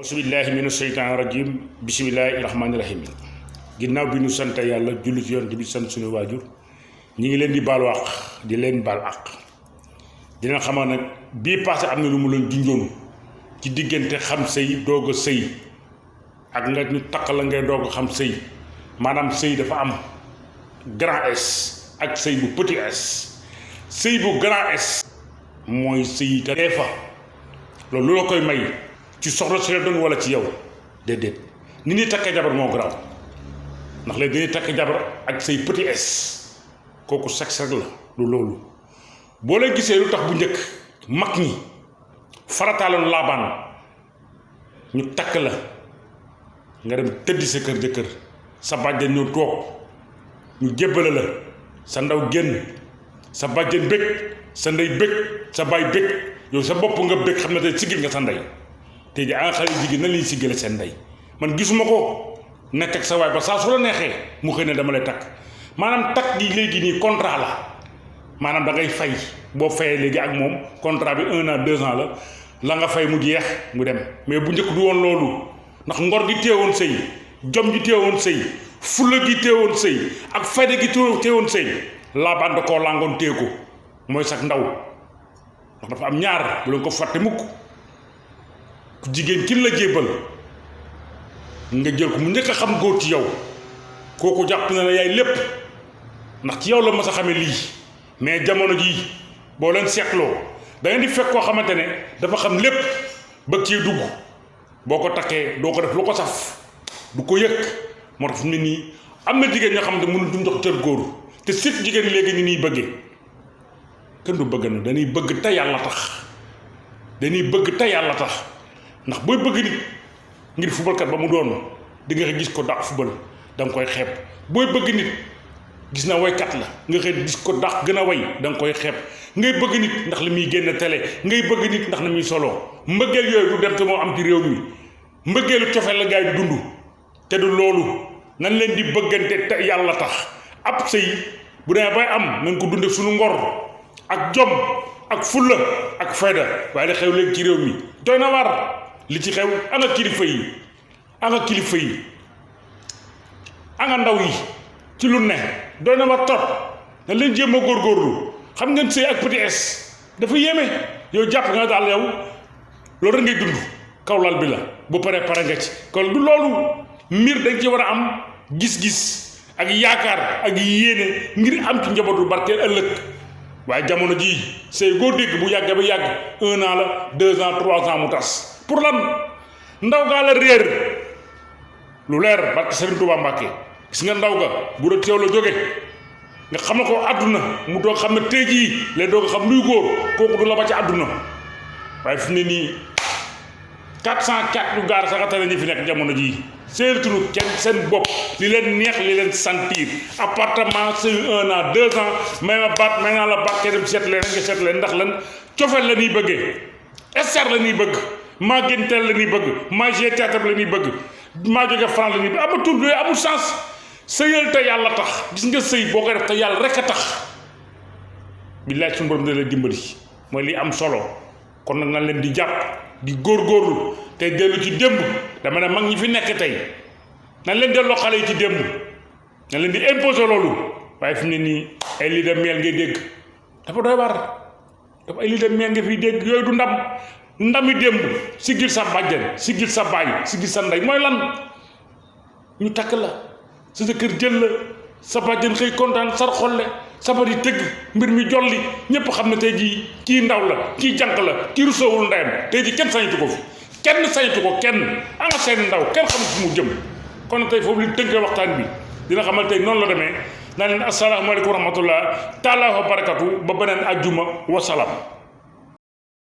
bismillahi mina sheytaani rajim bismillahi rahmaani rahim ginnaaw bi ñu sant yàlla julli ci yoon bi sant suñu waajur ñi ngi leen di baalu àq di leen baal àq dina xamaa nag bii passé am na lu mu leen junjoon ci diggante xam sëy doog a sëy ak nga ñu takk la ngay doog a xam sëy maanaam sëy dafa am grand S ak sëy bu petit S sëy bu grand S mooy sëy te dee fa loolu lu la koy may ci soxla si la doon wala ci yow déedéet ni ñuy takkee jabar moo garaaw ndax léegi dañuy takk jabar ak say petit S kooku sexe rek la du loolu boo leen gisee lu tax bu njëkk mag ñi farataaloon laabaan ñu takk la nga dem tëddi sa kër jëkkër sa bàjjen ñëw toog ñu jébbale la sa ndaw génn sa bàjjen bëgg sa ndey bëgg sa baay bëgg yow sa bopp nga bëgg xam ne tey siggil nga sa ndey tey jii xale jigéen na lañuy siggale seen ndey man gisuma ko nekk ak sa waay ba saa su la neexee mu xëy ne dama lay takk maanaam takk gi léegi nii contrat la maanaam da ngay fay boo fayee léegi ak moom contrat bi 1 an 2 ans la nga fay mu jeex mu dem mais bu njëkk du woon loolu ndax ngor gi téewoon sëy jom gi téewoon sëy fulla gi téewoon sëy ak fayda gi téewoon sëy laabaan da koo làngoon téye ko mooy sax ndaw ndax dafa am ñaar bu leen ko fàtte mukk ku jigéen kin la jébbal nga jël ko mu njëkk a xam góor ci yow kooku jàpp na la yaay lépp ndax ci yow la mas a xamee lii mais jamono jii boo leen seetloo da ngeen di fekk koo xamante ne dafa xam lépp bëgg cee dugg boo ko takkee doo ko def lu ko saf du ko yëg moo tax fi mu ne nii am na jigéen ñoo xamante mënu duñ jox cër góor te surtout jigéen léegi ni ñuy bëggee kenn du bëgg na dañuy bëgg te yàlla tax dañuy bëgg te yàlla tax ndax booy bëgg nit ngir fubalkat ba mu doon di nga gis ko dàq fubal da nga koy xeeb booy bëgg nit gis na waykat la nga xëy gis ko dàq gën a way da nga koy xeeb ngay bëgg nit ndax li muy génn télé ngay bëgg nit ndax na muy solo mbëggeel yooyu du dem te moo am ci réew mi mbëggeelu cofeel la gaay di dund te du loolu nañ leen di bëggante te yàlla tax ab sëy bu demee bay am nañ ko dunde suñu ngor ak jom ak fulla ak fayda waaye da xew léegi ci réew mi doy na war li ci xew ana kilifa yi ana ndaw yi ci lu ne doy na war tot na leen jéem a góorgóorlu xam ngeen sëy ak petit S dafa yéeme yow jàpp nga daal yow loolu rek ngay dund kawlal bi la bu pare nga ci kon du loolu mbir dañ ci war a am gis-gis ak yaakaar ak yéene ngir am ci njabootu barkeel ëllëg waaye jamono jii sëy goo dégg bu yàggee ba yàgg 1 an la 2 ans 3 ans mu tas pour lan ndaw gaa la réer lu leer barke Serigne Touba Mbacke gis nga ndaw ga bu doon teew la jóge nga xamal ko àdduna mu doog xam ne tey jii lay doog xam luy góor kooku du la ba ci àdduna waaye fi ne nii 404 yu gaar sax atane ñi fi nekk jamono jii seetlu kenn seen bopp li leen neex li leen sentir appartement c'est 1 an 2 ans may ma baat may naa la baat kay dem seet leen nga seet leen ndax lan cofeel la ñuy bëggee estar la ñuy bëgg maa génteel la ñuy bëgg maa jee théâtre la ñuy bëgg maa jóge France la ñuy bëgg amatul yooyu amul sens sëyal te yàlla tax gis nga sëy boo koy def te yàlla rek a tax billaay suñu borom dina la dimbali mooy li am solo kon nag nañ leen di jàpp di góorgóorlu tey dellu ci démb dama ne mag ñi fi nekk tey nañ leen delloo xale yi ci démb nañ leen di imposer loolu waaye fi mu ne nii ay lii de meel ngay dégg dafa doy war dafa ay lii de meel nga fiy dégg yooyu du ndami démb siggil sa bàjjen siggil sa baay siggil sa ndey mooy lan ñu takk la sa kër jël la sa bàjjen xëy kontaan sar xolle sabar yi tëgg mbir mi jolli ñépp xam ne tey jii kii ndaw la kii jànq la kii rusoowul ndeyam tey jii kenn sañatu ko fi kenn sañatu ko kenn ana seen ndaw kenn xamul fu mu jëm kon tey foofu li tënkee waxtaan bi dina xamal tey noonu la demee naa leen asalaamaaleykum wa rahmatullah taala wa barakatu ba beneen ajjuma wasalaam